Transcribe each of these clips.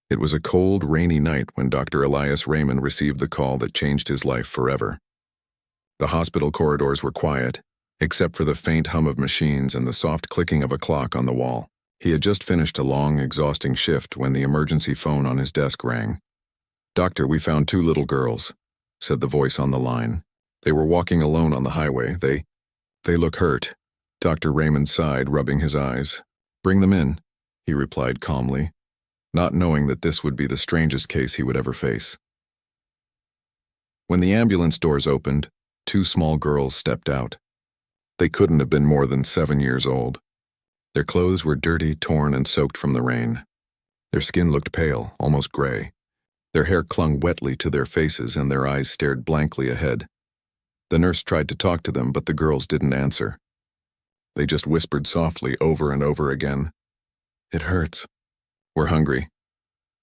It was a cold, rainy night when Dr. Elias Raymond received the call that changed his life forever. The hospital corridors were quiet, except for the faint hum of machines and the soft clicking of a clock on the wall. He had just finished a long, exhausting shift when the emergency phone on his desk rang. "Doctor, we found 2 little girls," said the voice on the line. "They were walking alone on the highway. They look hurt." Dr. Raymond sighed, rubbing his eyes. "Bring them in," he replied calmly, not knowing that this would be the strangest case he would ever face. When the ambulance doors opened, 2 small girls stepped out. They couldn't have been more than 7 years old. Their clothes were dirty, torn, and soaked from the rain. Their skin looked pale, almost gray. Their hair clung wetly to their faces and their eyes stared blankly ahead. The nurse tried to talk to them, but the girls didn't answer. They just whispered softly over and over again, "It hurts. We're hungry."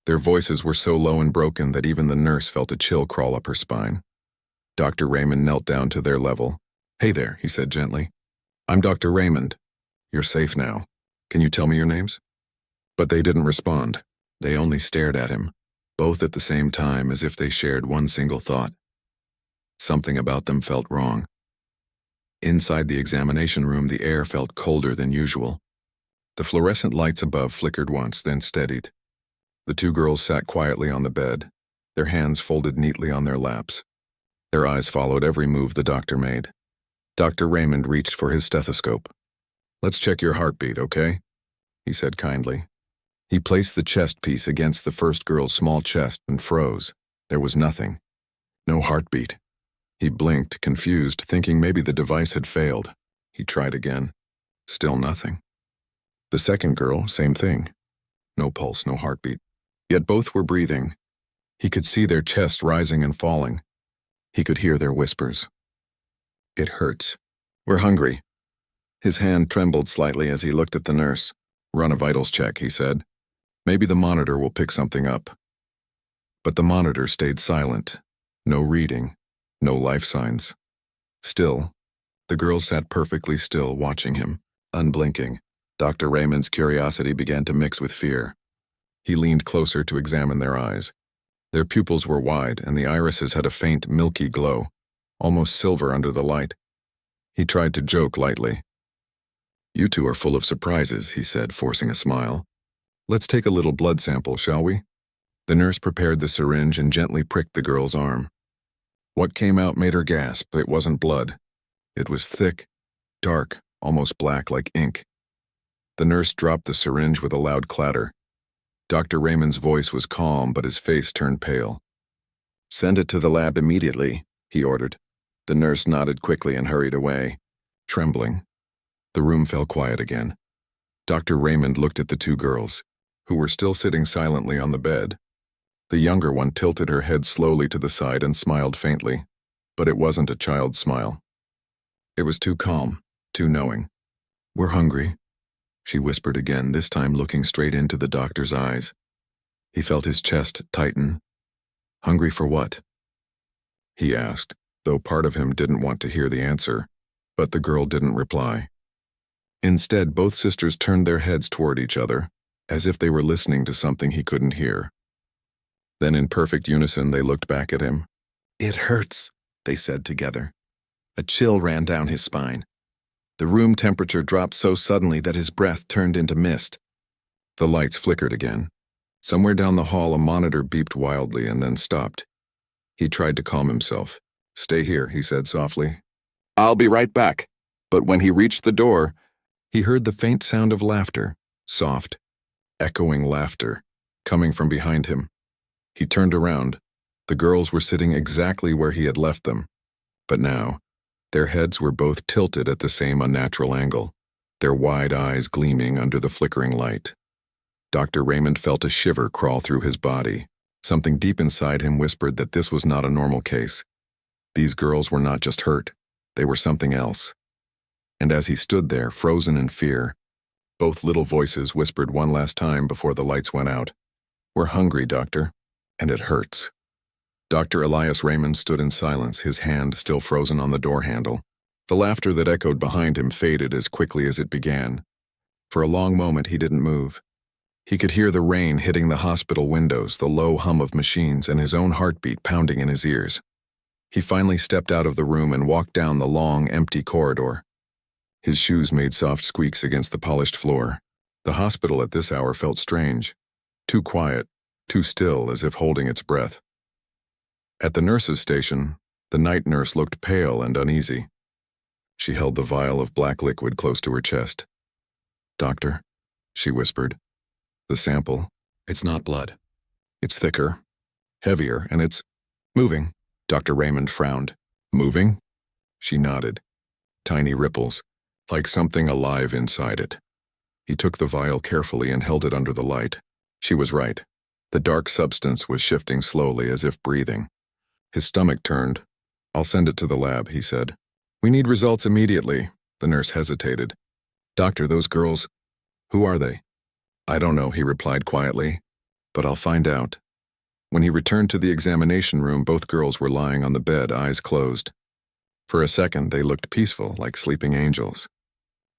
Their voices were so low and broken that even the nurse felt a chill crawl up her spine. Dr. Raymond knelt down to their level. "Hey there," he said gently. "I'm Dr. Raymond. You're safe now. Can you tell me your names?" But they didn't respond. They only stared at him, both at the same time as if they shared one single thought. Something about them felt wrong. Inside the examination room, the air felt colder than usual. The fluorescent lights above flickered once, then steadied. The 2 girls sat quietly on the bed, their hands folded neatly on their laps. Their eyes followed every move the doctor made. Dr. Raymond reached for his stethoscope. "Let's check your heartbeat, okay?" he said kindly. He placed the chest piece against the first girl's small chest and froze. There was nothing. No heartbeat. He blinked, confused, thinking maybe the device had failed. He tried again. Still nothing. The second girl, same thing. No pulse, no heartbeat. Yet both were breathing. He could see their chests rising and falling. He could hear their whispers. "It hurts. We're hungry." His hand trembled slightly as he looked at the nurse. "Run a vitals check," he said. "Maybe the monitor will pick something up." But the monitor stayed silent. No reading. No life signs. Still, the girls sat perfectly still, watching him, unblinking. Dr. Raymond's curiosity began to mix with fear. He leaned closer to examine their eyes. Their pupils were wide, and the irises had a faint, milky glow, almost silver under the light. He tried to joke lightly. "You 2 are full of surprises," he said, forcing a smile. "Let's take a little blood sample, shall we?" The nurse prepared the syringe and gently pricked the girl's arm. What came out made her gasp. It wasn't blood. It was thick, dark, almost black like ink. The nurse dropped the syringe with a loud clatter. Dr. Raymond's voice was calm, but his face turned pale. "Send it to the lab immediately," he ordered. The nurse nodded quickly and hurried away, trembling. The room fell quiet again. Dr. Raymond looked at the 2 girls, who were still sitting silently on the bed. The younger one tilted her head slowly to the side and smiled faintly, but it wasn't a child's smile. It was too calm, too knowing. "We're hungry," she whispered again, this time looking straight into the doctor's eyes. He felt his chest tighten. "Hungry for what?" he asked, though part of him didn't want to hear the answer, but the girl didn't reply. Instead, both sisters turned their heads toward each other, as if they were listening to something he couldn't hear. Then in perfect unison they looked back at him. "It hurts," they said together. A chill ran down his spine. The room temperature dropped so suddenly that his breath turned into mist. The lights flickered again. Somewhere down the hall a monitor beeped wildly and then stopped. He tried to calm himself. "Stay here," he said softly. "I'll be right back." But when he reached the door, he heard the faint sound of laughter, soft, echoing laughter, coming from behind him. He turned around. The girls were sitting exactly where he had left them. But now, their heads were both tilted at the same unnatural angle, their wide eyes gleaming under the flickering light. Dr. Raymond felt a shiver crawl through his body. Something deep inside him whispered that this was not a normal case. These girls were not just hurt. They were something else. And as he stood there, frozen in fear, both little voices whispered one last time before the lights went out. "We're hungry, Doctor. And it hurts." Dr. Elias Raymond stood in silence, his hand still frozen on the door handle. The laughter that echoed behind him faded as quickly as it began. For a long moment he didn't move. He could hear the rain hitting the hospital windows, the low hum of machines, and his own heartbeat pounding in his ears. He finally stepped out of the room and walked down the long, empty corridor. His shoes made soft squeaks against the polished floor. The hospital at this hour felt strange, too quiet, too still, as if holding its breath. At the nurse's station, the night nurse looked pale and uneasy. She held the vial of black liquid close to her chest. "Doctor," she whispered. "The sample, it's not blood. It's thicker, heavier, and it's moving." Dr. Raymond frowned. "Moving?" She nodded. Tiny ripples, like something alive inside it. He took the vial carefully and held it under the light. She was right. The dark substance was shifting slowly, as if breathing. His stomach turned. "I'll send it to the lab," he said. "We need results immediately." The nurse hesitated. "Doctor, those girls, who are they?" "I don't know," he replied quietly, "but I'll find out." When he returned to the examination room, both girls were lying on the bed, eyes closed. For a second, they looked peaceful, like sleeping angels.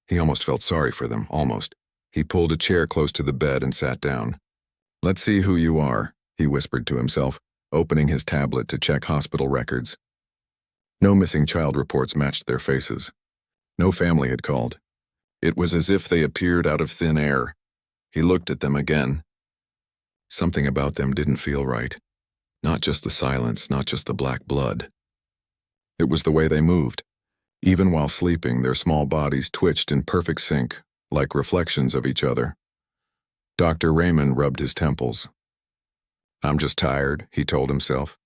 He almost felt sorry for them, almost. He pulled a chair close to the bed and sat down. "Let's see who you are," he whispered to himself, opening his tablet to check hospital records. No missing child reports matched their faces. No family had called. It was as if they appeared out of thin air. He looked at them again. Something about them didn't feel right. Not just the silence, not just the black blood. It was the way they moved. Even while sleeping, their small bodies twitched in perfect sync, like reflections of each other. Dr. Raymond rubbed his temples. "I'm just tired," he told himself.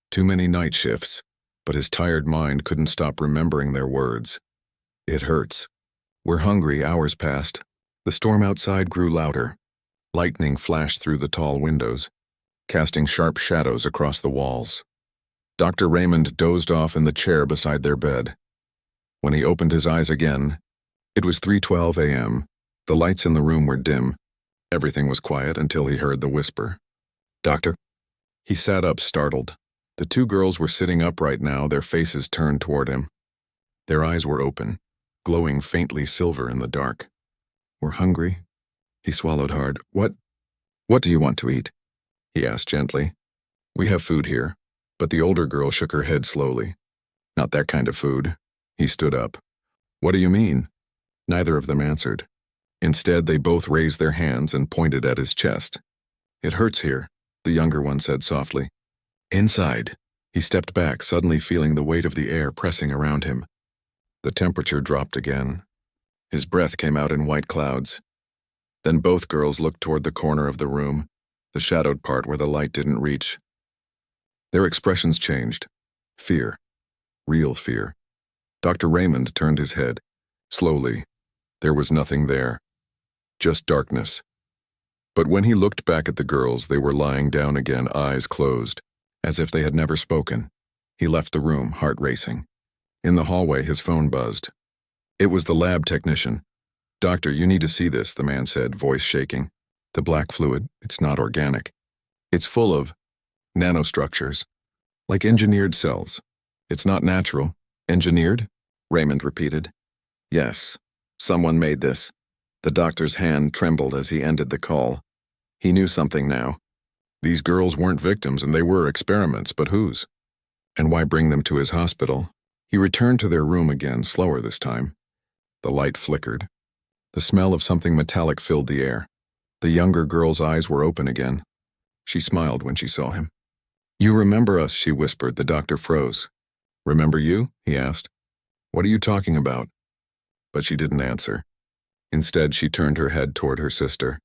Too many night shifts, but his tired mind couldn't stop remembering their words. "It hurts. We're hungry." Hours passed. The storm outside grew louder. Lightning flashed through the tall windows, casting sharp shadows across the walls. Dr. Raymond dozed off in the chair beside their bed. When he opened his eyes again, it was 3:12 a.m. The lights in the room were dim. Everything was quiet until he heard the whisper. "Doctor?" He sat up, startled. The two girls were sitting upright now, their faces turned toward him. Their eyes were open, glowing faintly silver in the dark. "We're hungry." He swallowed hard. What do you want to eat?" he asked gently. "We have food here." But the older girl shook her head slowly. "Not that kind of food." He stood up. "What do you mean?" Neither of them answered. Instead, they both raised their hands and pointed at his chest. "It hurts here," the younger one said softly. "Inside." He stepped back, suddenly feeling the weight of the air pressing around him. The temperature dropped again. His breath came out in white clouds. Then both girls looked toward the corner of the room, the shadowed part where the light didn't reach. Their expressions changed. Fear. Real fear. Dr. Raymond turned his head. Slowly. There was nothing there. Just darkness. But when he looked back at the girls, they were lying down again, eyes closed, as if they had never spoken. He left the room, heart racing. In the hallway, his phone buzzed. It was the lab technician. "Doctor, you need to see this," the man said, voice shaking. "The black fluid, it's not organic. It's full of nanostructures, like engineered cells. It's not natural." "Engineered?" Raymond repeated. "Yes, someone made this." The doctor's hand trembled as he ended the call. He knew something now. These girls weren't victims and they were experiments, but whose? And why bring them to his hospital? He returned to their room again, slower this time. The light flickered. The smell of something metallic filled the air. The younger girl's eyes were open again. She smiled when she saw him. "You remember us," she whispered. The doctor froze. "Remember you?" he asked. "What are you talking about?" But she didn't answer. Instead, she turned her head toward her sister.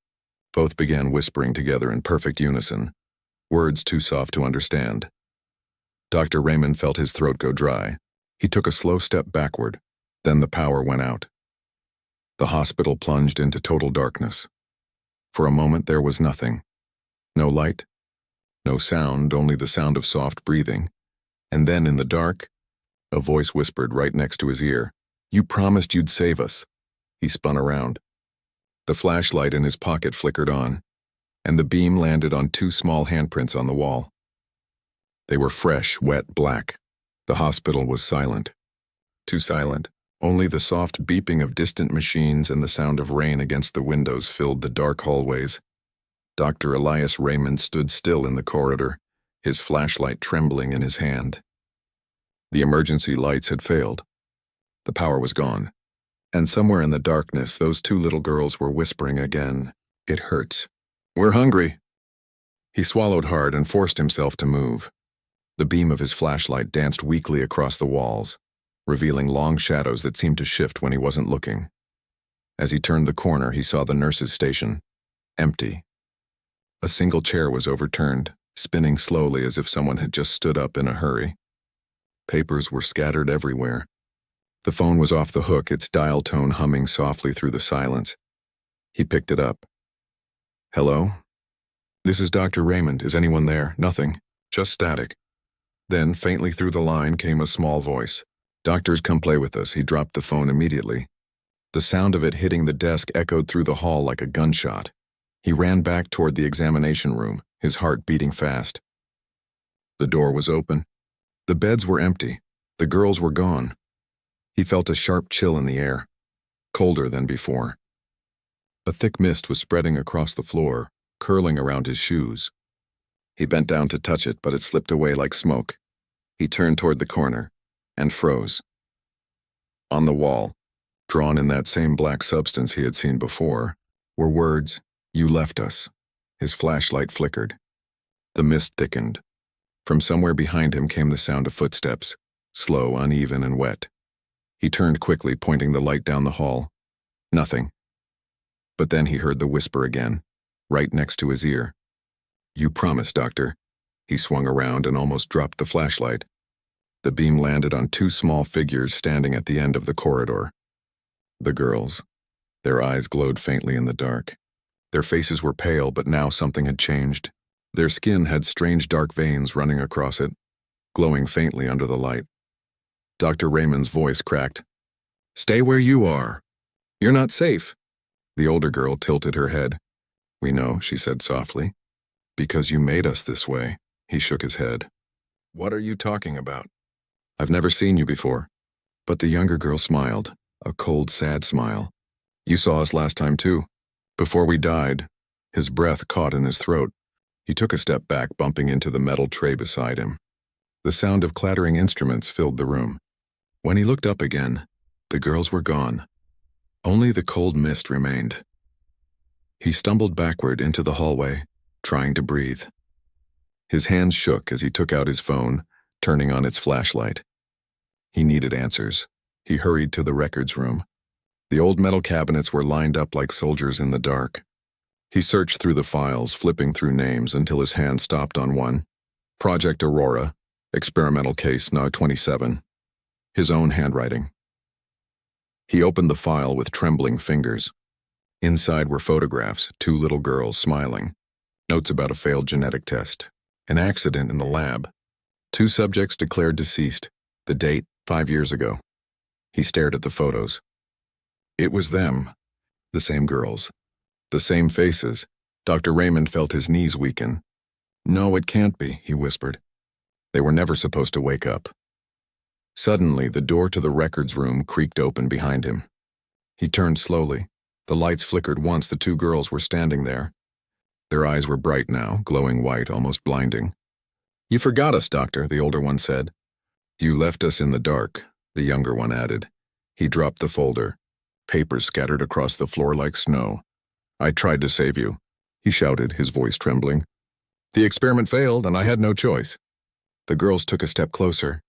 Both began whispering together in perfect unison, words too soft to understand. Dr. Raymond felt his throat go dry. He took a slow step backward. Then the power went out. The hospital plunged into total darkness. For a moment there was nothing. No light, no sound, only the sound of soft breathing. And then in the dark, a voice whispered right next to his ear, "You promised you'd save us." He spun around. The flashlight in his pocket flickered on, and the beam landed on two small handprints on the wall. They were fresh, wet black. The hospital was silent. Too silent. Only the soft beeping of distant machines and the sound of rain against the windows filled the dark hallways. Dr. Elias Raymond stood still in the corridor, his flashlight trembling in his hand. The emergency lights had failed. The power was gone. And somewhere in the darkness, those two little girls were whispering again, "It hurts. We're hungry." He swallowed hard and forced himself to move. The beam of his flashlight danced weakly across the walls, revealing long shadows that seemed to shift when he wasn't looking. As he turned the corner, he saw the nurse's station, empty. A single chair was overturned, spinning slowly as if someone had just stood up in a hurry. Papers were scattered everywhere. The phone was off the hook, its dial tone humming softly through the silence. He picked it up. "Hello? This is Dr. Raymond. Is anyone there?" "Nothing. Just static." Then, faintly through the line, came a small voice. "Doctors, come play with us." He dropped the phone immediately. The sound of it hitting the desk echoed through the hall like a gunshot. He ran back toward the examination room, his heart beating fast. The door was open. The beds were empty. The girls were gone. He felt a sharp chill in the air, colder than before. A thick mist was spreading across the floor, curling around his shoes. He bent down to touch it, but it slipped away like smoke. He turned toward the corner and froze. On the wall, drawn in that same black substance he had seen before, were words, "You left us." His flashlight flickered. The mist thickened. From somewhere behind him came the sound of footsteps, slow, uneven, and wet. He turned quickly, pointing the light down the hall. Nothing. But then he heard the whisper again, right next to his ear. "You promised, Doctor." He swung around and almost dropped the flashlight. The beam landed on two small figures standing at the end of the corridor. The girls. Their eyes glowed faintly in the dark. Their faces were pale, but now something had changed. Their skin had strange dark veins running across it, glowing faintly under the light. Dr. Raymond's voice cracked. "Stay where you are. You're not safe." The older girl tilted her head. "We know," she said softly. "Because you made us this way." He shook his head. "What are you talking about? I've never seen you before." But the younger girl smiled, a cold, sad smile. "You saw us last time too. Before we died." His breath caught in his throat. He took a step back, bumping into the metal tray beside him. The sound of clattering instruments filled the room. When he looked up again, the girls were gone. Only the cold mist remained. He stumbled backward into the hallway, trying to breathe. His hands shook as he took out his phone, turning on its flashlight. He needed answers. He hurried to the records room. The old metal cabinets were lined up like soldiers in the dark. He searched through the files, flipping through names until his hand stopped on one. Project Aurora, experimental case now 27. His own handwriting. He opened the file with trembling fingers. Inside were photographs, two little girls smiling. Notes about a failed genetic test. An accident in the lab. Two subjects declared deceased. The date, 5 years ago. He stared at the photos. It was them. The same girls. The same faces. Dr. Raymond felt his knees weaken. "No, it can't be," he whispered. They were never supposed to wake up. Suddenly, the door to the records room creaked open behind him. He turned slowly. The lights flickered once the two girls were standing there. Their eyes were bright now, glowing white, almost blinding. "You forgot us, Doctor," the older one said. "You left us in the dark," the younger one added. He dropped the folder. Papers scattered across the floor like snow. "I tried to save you," he shouted, his voice trembling. "The experiment failed, and I had no choice." The girls took a step closer.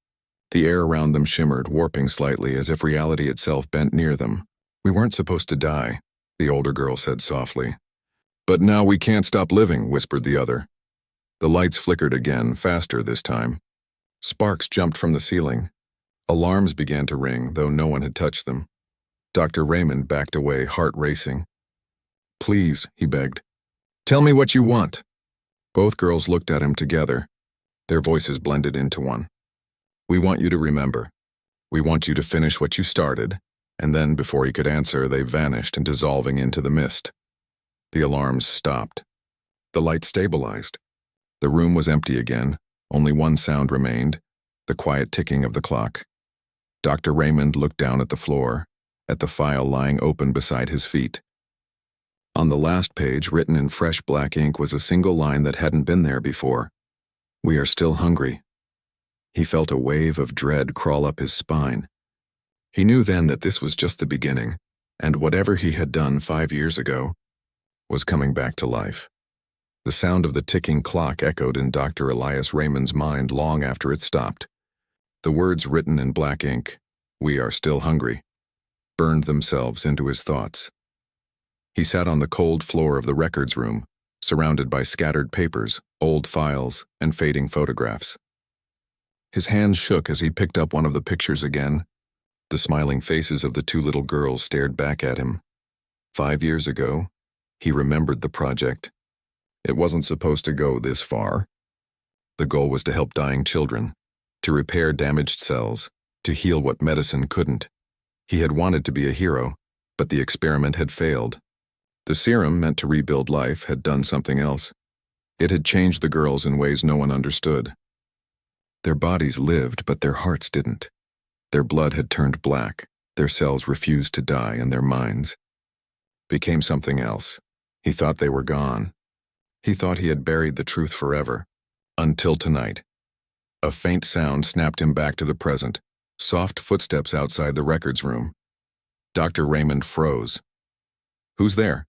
The air around them shimmered, warping slightly as if reality itself bent near them. "We weren't supposed to die," the older girl said softly. "But now we can't stop living," whispered the other. The lights flickered again, faster this time. Sparks jumped from the ceiling. Alarms began to ring, though no one had touched them. Dr. Raymond backed away, heart racing. "Please," he begged. "Tell me what you want." Both girls looked at him together. Their voices blended into one. "We want you to remember. We want you to finish what you started." And then, before he could answer, they vanished, dissolving into the mist. The alarms stopped. The light stabilized. The room was empty again. Only one sound remained, the quiet ticking of the clock. Dr. Raymond looked down at the floor, at the file lying open beside his feet. On the last page, written in fresh black ink, was a single line that hadn't been there before. "We are still hungry." He felt a wave of dread crawl up his spine. He knew then that this was just the beginning, and whatever he had done 5 years ago was coming back to life. The sound of the ticking clock echoed in Dr. Elias Raymond's mind long after it stopped. The words written in black ink, "We are still hungry," burned themselves into his thoughts. He sat on the cold floor of the records room, surrounded by scattered papers, old files, and fading photographs. His hands shook as he picked up one of the pictures again. The smiling faces of the 2 little girls stared back at him. 5 years ago, he remembered the project. It wasn't supposed to go this far. The goal was to help dying children, to repair damaged cells, to heal what medicine couldn't. He had wanted to be a hero, but the experiment had failed. The serum, meant to rebuild life, had done something else. It had changed the girls in ways no one understood. Their bodies lived, but their hearts didn't. Their blood had turned black, their cells refused to die, and their minds became something else. He thought they were gone. He thought he had buried the truth forever. Until tonight. A faint sound snapped him back to the present. Soft footsteps outside the records room. Dr. Raymond froze. "Who's there?"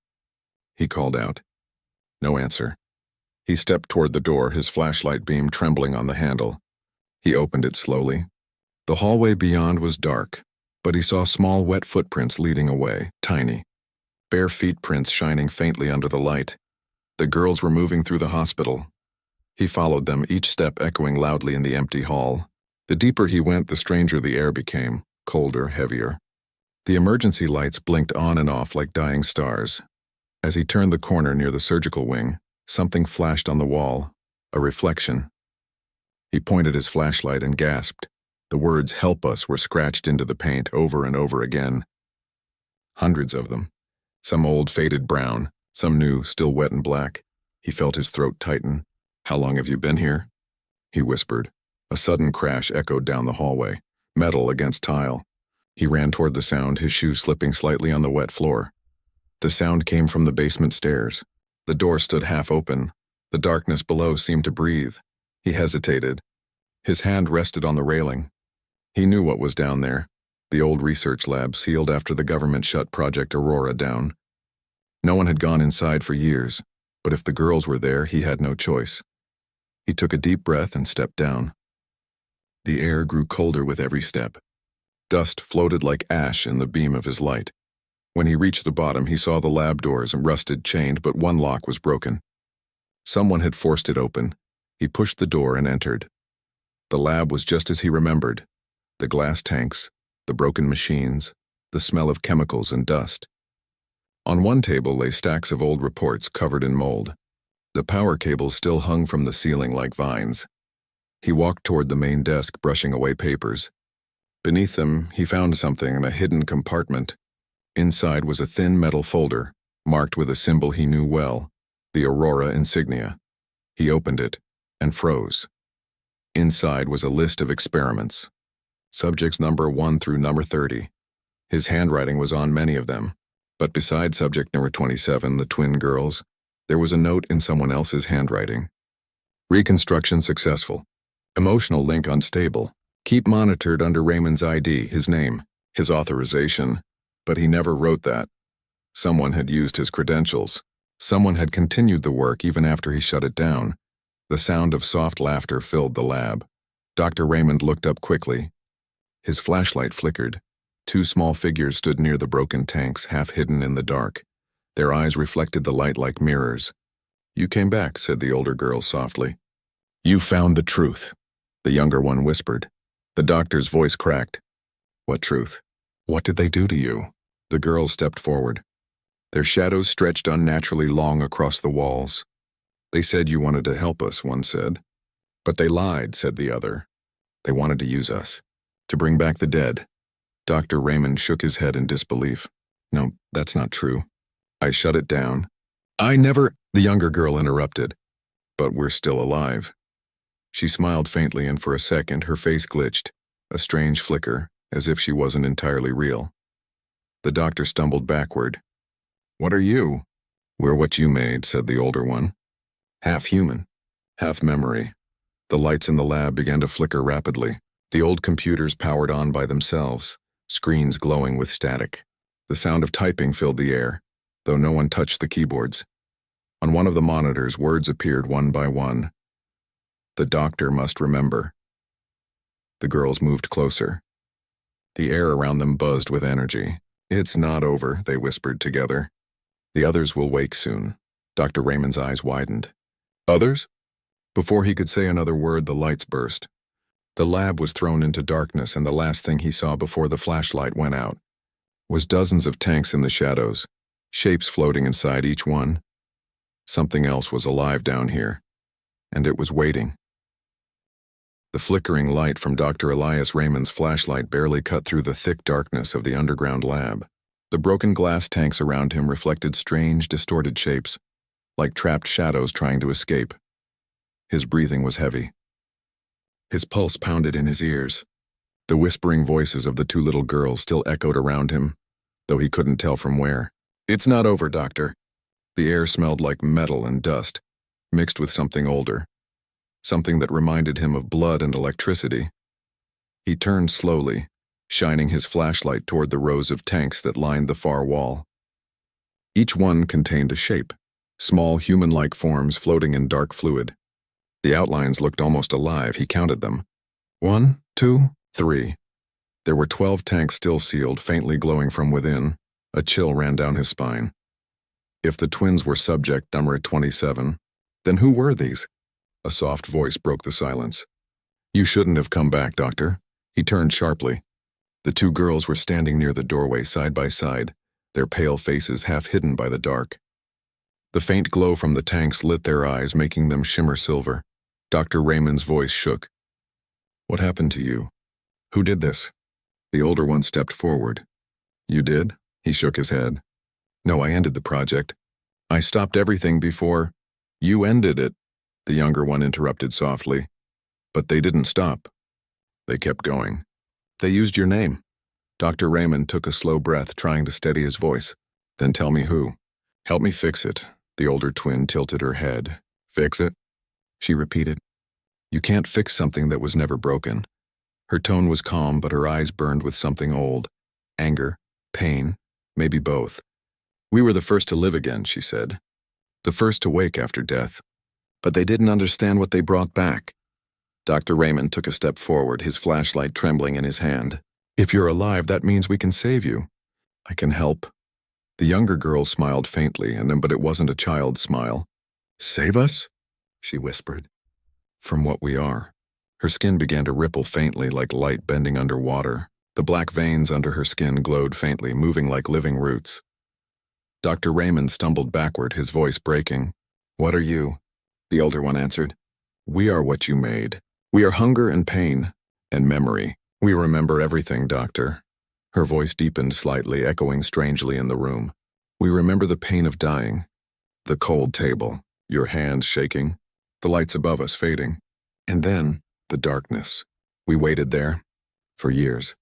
he called out. No answer. He stepped toward the door, his flashlight beam trembling on the handle. He opened it slowly. The hallway beyond was dark, but he saw small wet footprints leading away, tiny. Bare feet prints shining faintly under the light. The girls were moving through the hospital. He followed them, each step echoing loudly in the empty hall. The deeper he went, the stranger the air became, colder, heavier. The emergency lights blinked on and off like dying stars. As he turned the corner near the surgical wing, something flashed on the wall, a reflection. He pointed his flashlight and gasped. The words "Help us" were scratched into the paint over and over again. Hundreds of them. Some old, faded brown, some new, still wet and black. He felt his throat tighten. "How long have you been here?" he whispered. A sudden crash echoed down the hallway, metal against tile. He ran toward the sound, his shoes slipping slightly on the wet floor. The sound came from the basement stairs. The door stood half open. The darkness below seemed to breathe. He hesitated. His hand rested on the railing. He knew what was down there. The old research lab, sealed after the government shut Project Aurora down. No one had gone inside for years, but if the girls were there, he had no choice. He took a deep breath and stepped down. The air grew colder with every step. Dust floated like ash in the beam of his light. When he reached the bottom, he saw the lab doors, rusted, chained, but one lock was broken. Someone had forced it open. He pushed the door and entered. The lab was just as he remembered. The glass tanks, the broken machines, the smell of chemicals and dust. On one table lay stacks of old reports covered in mold. The power cables still hung from the ceiling like vines. He walked toward the main desk, brushing away papers. Beneath them, he found something in a hidden compartment. Inside was a thin metal folder, marked with a symbol he knew well, the Aurora insignia. He opened it and froze. Inside was a list of experiments. Subjects number 1 through number 30. His handwriting was on many of them, but beside subject number 27, the twin girls, there was a note in someone else's handwriting. Reconstruction successful. Emotional link unstable. Keep monitored under Raymond's ID, his name, his authorization, but he never wrote that. Someone had used his credentials. Someone had continued the work even after he shut it down. The sound of soft laughter filled the lab. Dr. Raymond looked up quickly. His flashlight flickered. 2 small figures stood near the broken tanks, half hidden in the dark. Their eyes reflected the light like mirrors. "You came back," said the older girl softly. "You found the truth," the younger one whispered. The doctor's voice cracked. "What truth? What did they do to you?" The girls stepped forward. Their shadows stretched unnaturally long across the walls. "They said you wanted to help us," one said. "But they lied," said the other. "They wanted to use us, to bring back the dead." Dr. Raymond shook his head in disbelief. "No, that's not true. I shut it down." "I never," the younger girl interrupted. "But we're still alive." She smiled faintly, and for a second her face glitched, a strange flicker, as if she wasn't entirely real. The doctor stumbled backward. "What are you?" "We're what you made," said the older one. "Half human, half memory." The lights in the lab began to flicker rapidly. The old computers powered on by themselves, screens glowing with static. The sound of typing filled the air, though no one touched the keyboards. On one of the monitors, words appeared one by one. "The doctor must remember." The girls moved closer. The air around them buzzed with energy. "It's not over," they whispered together. "The others will wake soon." Dr. Raymond's eyes widened. "Others?" Before he could say another word, the lights burst. The lab was thrown into darkness, and the last thing he saw before the flashlight went out was dozens of tanks in the shadows, shapes floating inside each one. Something else was alive down here, and it was waiting. The flickering light from Dr. Elias Raymond's flashlight barely cut through the thick darkness of the underground lab. The broken glass tanks around him reflected strange, distorted shapes, like trapped shadows trying to escape. His breathing was heavy. His pulse pounded in his ears. The whispering voices of the two little girls still echoed around him, though he couldn't tell from where. "It's not over, Doctor." The air smelled like metal and dust, mixed with something older, something that reminded him of blood and electricity. He turned slowly, shining his flashlight toward the rows of tanks that lined the far wall. Each one contained a shape, small human-like forms floating in dark fluid. The outlines looked almost alive. He counted them. 1, 2, 3. There were 12 tanks still sealed, faintly glowing from within. A chill ran down his spine. If the twins were subject number 27, then who were these? A soft voice broke the silence. "You shouldn't have come back, Doctor." He turned sharply. The two girls were standing near the doorway side by side, their pale faces half hidden by the dark. The faint glow from the tanks lit their eyes, making them shimmer silver. Dr. Raymond's voice shook. "What happened to you? Who did this?" The older one stepped forward. "You did?" He shook his head. "No, I ended the project. I stopped everything before—" "You ended it," the younger one interrupted softly. "But they didn't stop. They kept going. They used your name." Dr. Raymond took a slow breath, trying to steady his voice. "Then tell me who." "Help me fix it." The older twin tilted her head. "Fix it?" she repeated. "You can't fix something that was never broken." Her tone was calm, but her eyes burned with something old. Anger, pain, maybe both. "We were the first to live again," she said. "The first to wake after death. But they didn't understand what they brought back." Dr. Raymond took a step forward, his flashlight trembling in his hand. "If you're alive, that means we can save you." "I can help." The younger girl smiled faintly, but it wasn't a child's smile. "Save us?" she whispered. "From what we are." Her skin began to ripple faintly like light bending under water. The black veins under her skin glowed faintly, moving like living roots. Dr. Raymond stumbled backward, his voice breaking. "What are you?" The older one answered. "We are what you made. We are hunger and pain and memory. We remember everything, Doctor." Her voice deepened slightly, echoing strangely in the room. "We remember the pain of dying, the cold table, your hands shaking, the lights above us fading, and then the darkness. We waited there for years.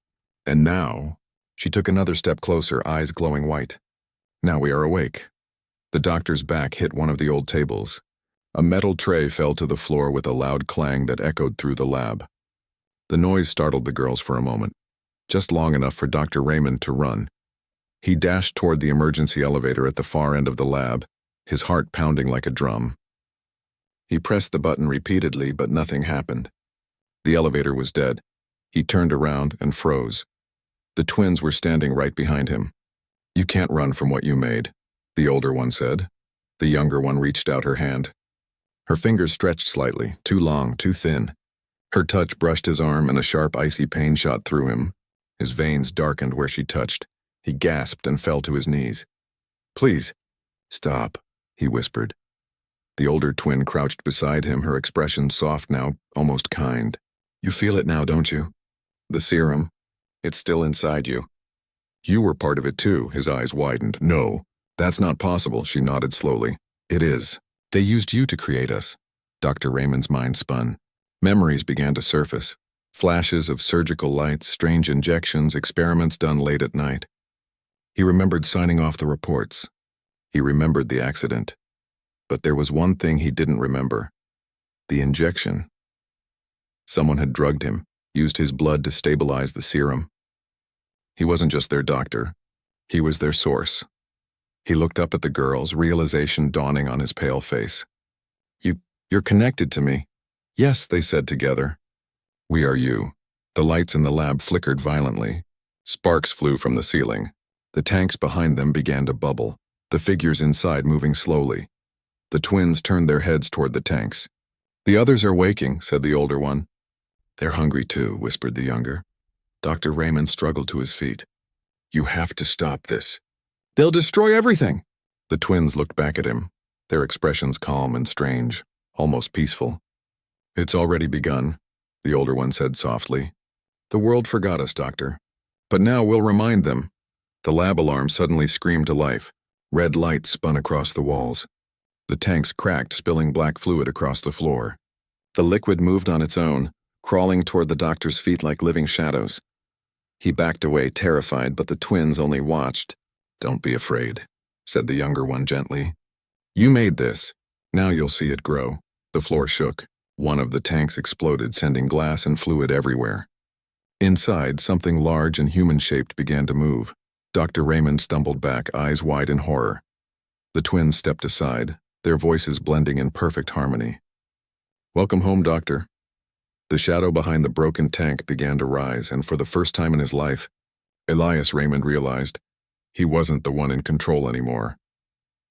And now," she took another step closer, eyes glowing white. "Now we are awake." The doctor's back hit one of the old tables. A metal tray fell to the floor with a loud clang that echoed through the lab. The noise startled the girls for a moment, just long enough for Dr. Raymond to run. He dashed toward the emergency elevator at the far end of the lab, his heart pounding like a drum. He pressed the button repeatedly, but nothing happened. The elevator was dead. He turned around and froze. The twins were standing right behind him. "You can't run from what you made," the older one said. The younger one reached out her hand. Her fingers stretched slightly, too long, too thin. Her touch brushed his arm, and a sharp, icy pain shot through him. His veins darkened where she touched. He gasped and fell to his knees. "Please, stop," he whispered. The older twin crouched beside him, her expression soft now, almost kind. "You feel it now, don't you? The serum. It's still inside you." "You were part of it too," his eyes widened. "No, that's not possible," she nodded slowly. "It is. They used you to create us." Dr. Raymond's mind spun. Memories began to surface. Flashes of surgical lights, strange injections, experiments done late at night. He remembered signing off the reports. He remembered the accident. But there was one thing he didn't remember. The injection. Someone had drugged him, used his blood to stabilize the serum. He wasn't just their doctor. He was their source. He looked up at the girls, realization dawning on his pale face. You're connected to me. Yes, they said together. We are you. The lights in the lab flickered violently. Sparks flew from the ceiling. The tanks behind them began to bubble, the figures inside moving slowly. The twins turned their heads toward the tanks. The others are waking, said the older one. They're hungry too, whispered the younger. Dr. Raymond struggled to his feet. You have to stop this. They'll destroy everything. The twins looked back at him, their expressions calm and strange, almost peaceful. It's already begun, the older one said softly. The world forgot us, Doctor. But now we'll remind them. The lab alarm suddenly screamed to life. Red lights spun across the walls. The tanks cracked, spilling black fluid across the floor. The liquid moved on its own, crawling toward the doctor's feet like living shadows. He backed away, terrified, but the twins only watched. Don't be afraid, said the younger one gently. You made this. Now you'll see it grow. The floor shook. One of the tanks exploded, sending glass and fluid everywhere. Inside, something large and human-shaped began to move. Dr. Raymond stumbled back, eyes wide in horror. The twins stepped aside, their voices blending in perfect harmony. Welcome home, Doctor. The shadow behind the broken tank began to rise, and for the first time in his life, Elias Raymond realized he wasn't the one in control anymore.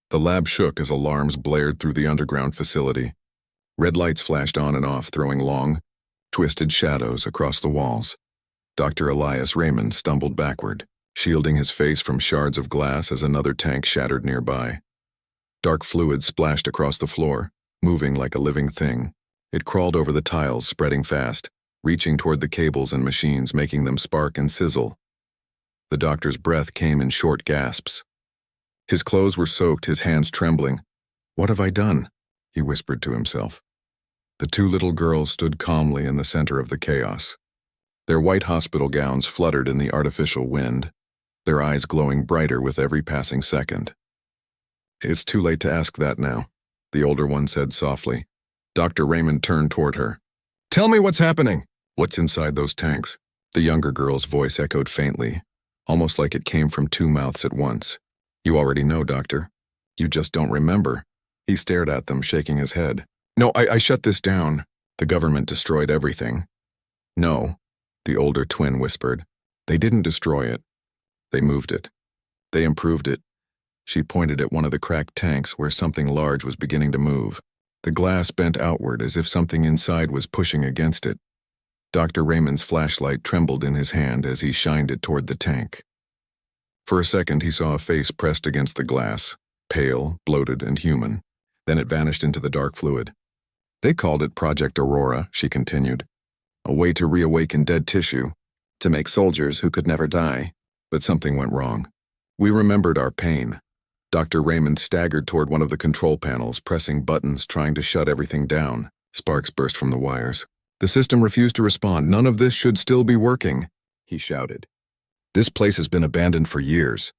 The lab shook as alarms blared through the underground facility. Red lights flashed on and off, throwing long, twisted shadows across the walls. Dr. Elias Raymond stumbled backward, shielding his face from shards of glass as another tank shattered nearby. Dark fluid splashed across the floor, moving like a living thing. It crawled over the tiles, spreading fast, reaching toward the cables and machines, making them spark and sizzle. The doctor's breath came in short gasps. His clothes were soaked, his hands trembling. What have I done? He whispered to himself. The two little girls stood calmly in the center of the chaos. Their white hospital gowns fluttered in the artificial wind, their eyes glowing brighter with every passing second. It's too late to ask that now, the older one said softly. Dr. Raymond turned toward her. Tell me what's happening. What's inside those tanks? The younger girl's voice echoed faintly, almost like it came from two mouths at once. You already know, Doctor. You just don't remember. He stared at them, shaking his head. No, I shut this down. The government destroyed everything. No, the older twin whispered. They didn't destroy it. They moved it. They improved it. She pointed at one of the cracked tanks where something large was beginning to move. The glass bent outward as if something inside was pushing against it. Dr. Raymond's flashlight trembled in his hand as he shined it toward the tank. For a second, he saw a face pressed against the glass, pale, bloated, and human. Then it vanished into the dark fluid. They called it Project Aurora, she continued. A way to reawaken dead tissue, to make soldiers who could never die. But something went wrong. We remembered our pain. Dr. Raymond staggered toward one of the control panels, pressing buttons, trying to shut everything down. Sparks burst from the wires. The system refused to respond. None of this should still be working, he shouted. This place has been abandoned for years.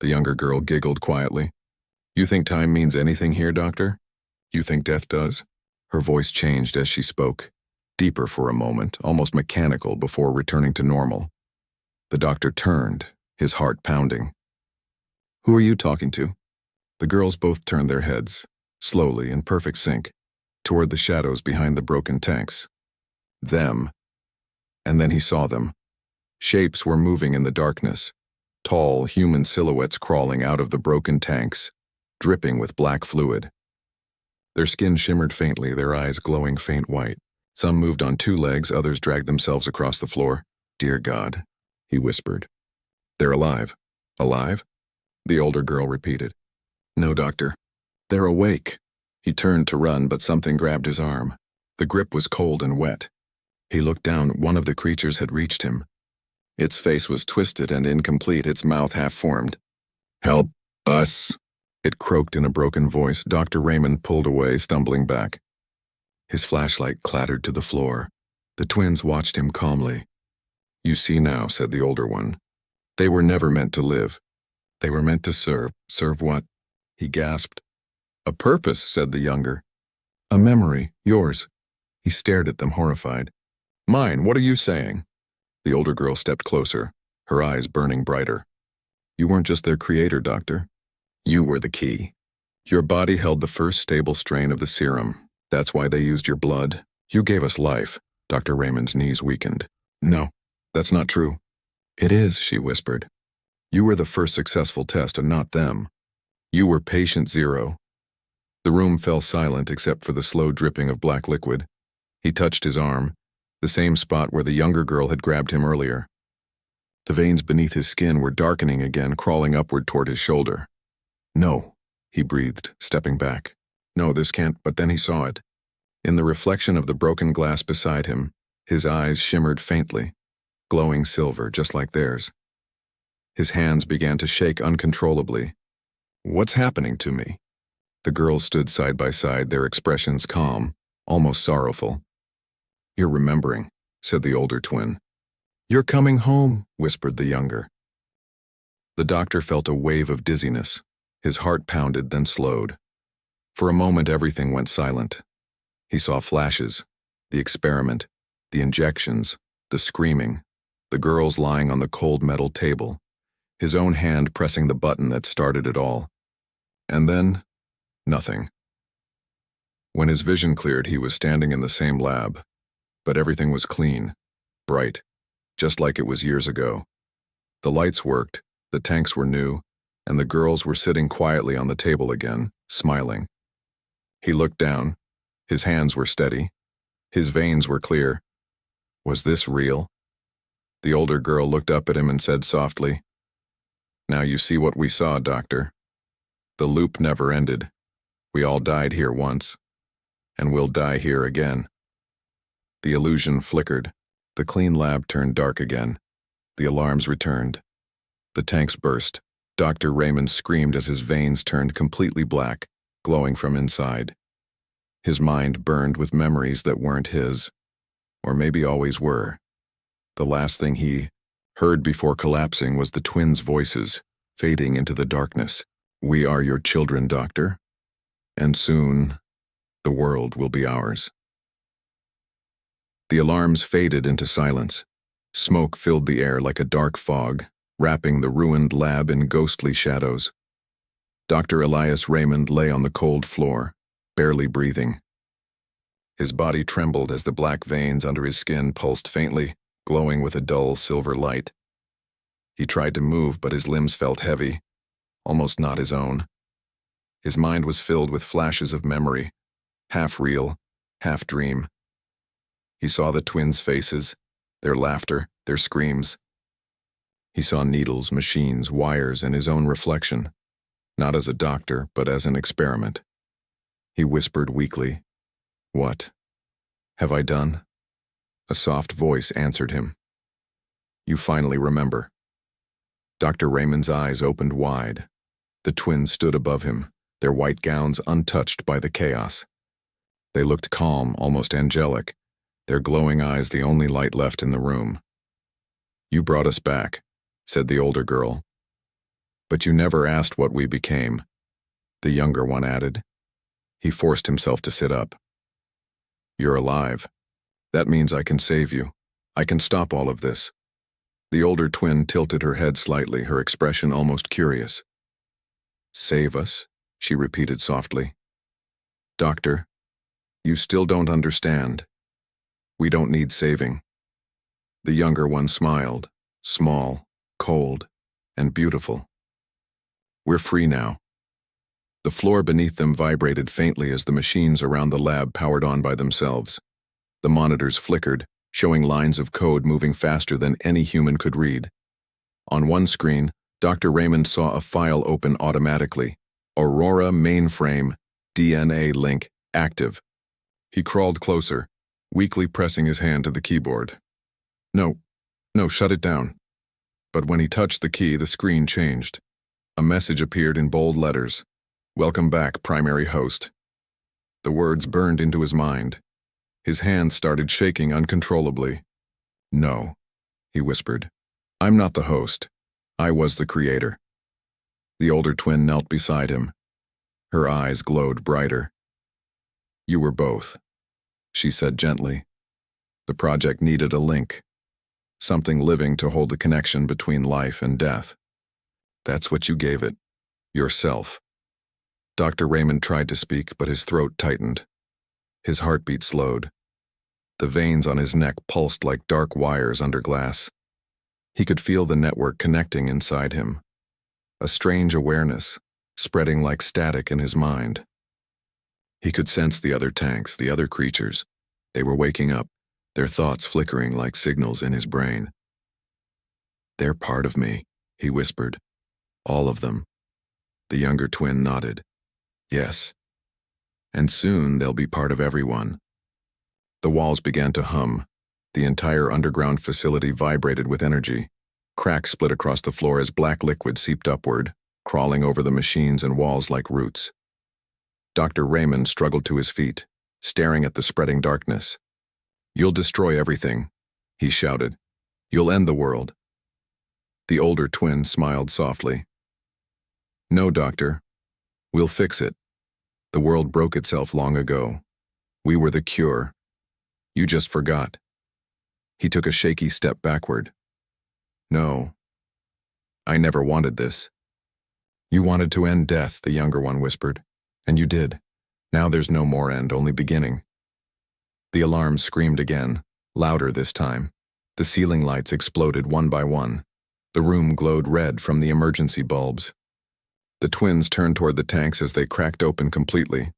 The younger girl giggled quietly. You think time means anything here, Doctor? You think death does? Her voice changed as she spoke, deeper for a moment, almost mechanical before returning to normal. The doctor turned, his heart pounding. Who are you talking to? The girls both turned their heads, slowly in perfect sync, toward the shadows behind the broken tanks. Them. And then he saw them. Shapes were moving in the darkness, tall human silhouettes crawling out of the broken tanks, dripping with black fluid. Their skin shimmered faintly, their eyes glowing faint white. Some moved on two legs, others dragged themselves across the floor. Dear God, he whispered. They're alive. Alive? The older girl repeated. No, Doctor. They're awake. He turned to run, but something grabbed his arm. The grip was cold and wet. He looked down. One of the creatures had reached him. Its face was twisted and incomplete, its mouth half-formed. Help us, it croaked in a broken voice. Dr. Raymond pulled away, stumbling back. His flashlight clattered to the floor. The twins watched him calmly. You see now, said the older one. They were never meant to live. They were meant to serve. Serve what? He gasped. A purpose, said the younger. A memory, yours. He stared at them horrified. Mine, what are you saying? The older girl stepped closer, her eyes burning brighter. You weren't just their creator, Doctor. You were the key. Your body held the first stable strain of the serum. That's why they used your blood. You gave us life. Dr. Raymond's knees weakened. No, that's not true. It is, she whispered. You were the first successful test and not them. You were patient zero. The room fell silent except for the slow dripping of black liquid. He touched his arm, the same spot where the younger girl had grabbed him earlier. The veins beneath his skin were darkening again, crawling upward toward his shoulder. No, he breathed, stepping back. No, this can't, but then he saw it. In the reflection of the broken glass beside him, his eyes shimmered faintly, glowing silver just like theirs. His hands began to shake uncontrollably. What's happening to me? The girls stood side by side, their expressions calm, almost sorrowful. You're remembering, said the older twin. You're coming home, whispered the younger. The doctor felt a wave of dizziness. His heart pounded, then slowed. For a moment, everything went silent. He saw flashes, the experiment, the injections, the screaming, the girls lying on the cold metal table, his own hand pressing the button that started it all. And then, nothing. When his vision cleared, he was standing in the same lab, but everything was clean, bright, just like it was years ago. The lights worked, the tanks were new, and the girls were sitting quietly on the table again, smiling. He looked down. His hands were steady. His veins were clear. Was this real? The older girl looked up at him and said softly, Now you see what we saw, Doctor. The loop never ended. We all died here once, and we'll die here again. The illusion flickered. The clean lab turned dark again. The alarms returned. The tanks burst. Dr. Raymond screamed as his veins turned completely black, glowing from inside. His mind burned with memories that weren't his, or maybe always were. The last thing he heard before collapsing was the twins' voices, fading into the darkness. We are your children, Doctor, and soon the world will be ours. The alarms faded into silence. Smoke filled the air like a dark fog, wrapping the ruined lab in ghostly shadows. Dr. Elias Raymond lay on the cold floor, barely breathing. His body trembled as the black veins under his skin pulsed faintly, glowing with a dull silver light. He tried to move, but his limbs felt heavy, almost not his own. His mind was filled with flashes of memory, half real, half dream. He saw the twins' faces, their laughter, their screams. He saw needles, machines, wires, and his own reflection, not as a doctor, but as an experiment. He whispered weakly, What have I done? A soft voice answered him. You finally remember. Dr. Raymond's eyes opened wide. The twins stood above him, their white gowns untouched by the chaos. They looked calm, almost angelic, their glowing eyes the only light left in the room. You brought us back, said the older girl. But you never asked what we became, the younger one added. He forced himself to sit up. You're alive. That means I can save you. I can stop all of this. The older twin tilted her head slightly, her expression almost curious. Save us, she repeated softly. Doctor, you still don't understand. We don't need saving. The younger one smiled, small, cold, and beautiful. We're free now. The floor beneath them vibrated faintly as the machines around the lab powered on by themselves. The monitors flickered, showing lines of code moving faster than any human could read. On one screen, Dr. Raymond saw a file open automatically. Aurora mainframe, DNA link, active. He crawled closer, weakly pressing his hand to the keyboard. No, shut it down. But when he touched the key, the screen changed. A message appeared in bold letters. Welcome back, primary host. The words burned into his mind. His hands started shaking uncontrollably. No, he whispered. I'm not the host. I was the creator. The older twin knelt beside him. Her eyes glowed brighter. "You were both," she said gently. "The project needed a link, something living to hold the connection between life and death. That's what you gave it, yourself." Dr. Raymond tried to speak, but his throat tightened. His heartbeat slowed. The veins on his neck pulsed like dark wires under glass. He could feel the network connecting inside him, a strange awareness spreading like static in his mind. He could sense the other tanks, the other creatures. They were waking up, their thoughts flickering like signals in his brain. "They're part of me," he whispered. "All of them." The younger twin nodded. "Yes. And soon they'll be part of everyone." The walls began to hum. The entire underground facility vibrated with energy. Cracks split across the floor as black liquid seeped upward, crawling over the machines and walls like roots. Dr. Raymond struggled to his feet, staring at the spreading darkness. "You'll destroy everything," he shouted. "You'll end the world." The older twin smiled softly. "No, Doctor. We'll fix it. The world broke itself long ago. We were the cure. You just forgot." He took a shaky step backward. "No. I never wanted this." "You wanted to end death," the younger one whispered. "And you did. Now there's no more end, only beginning." The alarm screamed again, louder this time. The ceiling lights exploded one by one. The room glowed red from the emergency bulbs. The twins turned toward the tanks as they cracked open completely.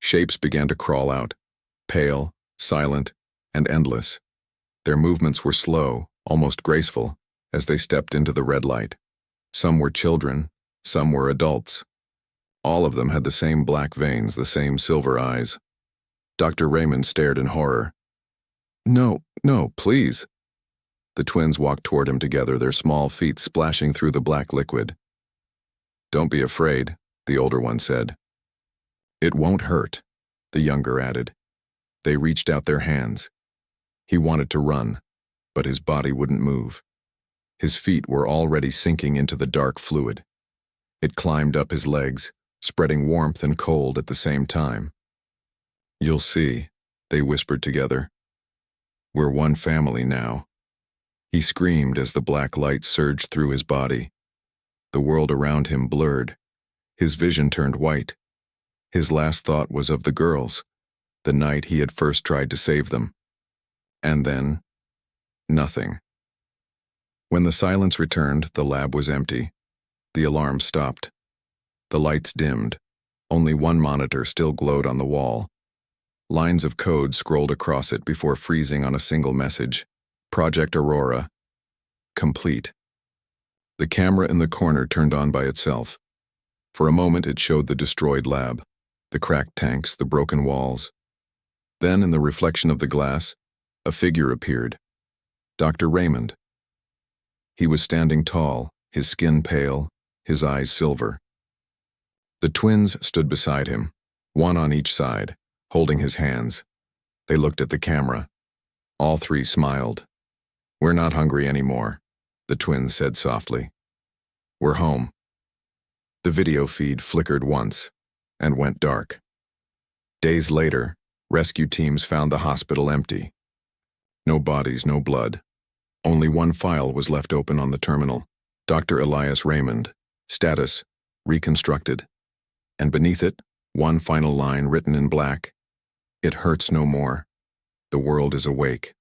Shapes began to crawl out, pale, silent, and endless. Their movements were slow, almost graceful, as they stepped into the red light. Some were children, some were adults. All of them had the same black veins, the same silver eyes. Dr. Raymond stared in horror. No, please." The twins walked toward him together, their small feet splashing through the black liquid. "Don't be afraid," the older one said. "It won't hurt," the younger added. They reached out their hands. He wanted to run, but his body wouldn't move. His feet were already sinking into the dark fluid. It climbed up his legs, spreading warmth and cold at the same time. "You'll see," they whispered together. "We're one family now." He screamed as the black light surged through his body. The world around him blurred. His vision turned white. His last thought was of the girls, the night he had first tried to save them. And then, nothing. When the silence returned, the lab was empty. The alarm stopped. The lights dimmed. Only one monitor still glowed on the wall. Lines of code scrolled across it before freezing on a single message. Project Aurora. Complete. The camera in the corner turned on by itself. For a moment it showed the destroyed lab, the cracked tanks, the broken walls. Then, in the reflection of the glass, a figure appeared. Dr. Raymond. He was standing tall, his skin pale, his eyes silver. The twins stood beside him, one on each side, holding his hands. They looked at the camera. All three smiled. "We're not hungry anymore," the twins said softly. "We're home." The video feed flickered once and went dark. Days later, rescue teams found the hospital empty. No bodies, no blood. Only one file was left open on the terminal. Dr. Elias Raymond, status, reconstructed. And beneath it, one final line written in black. "It hurts no more. The world is awake."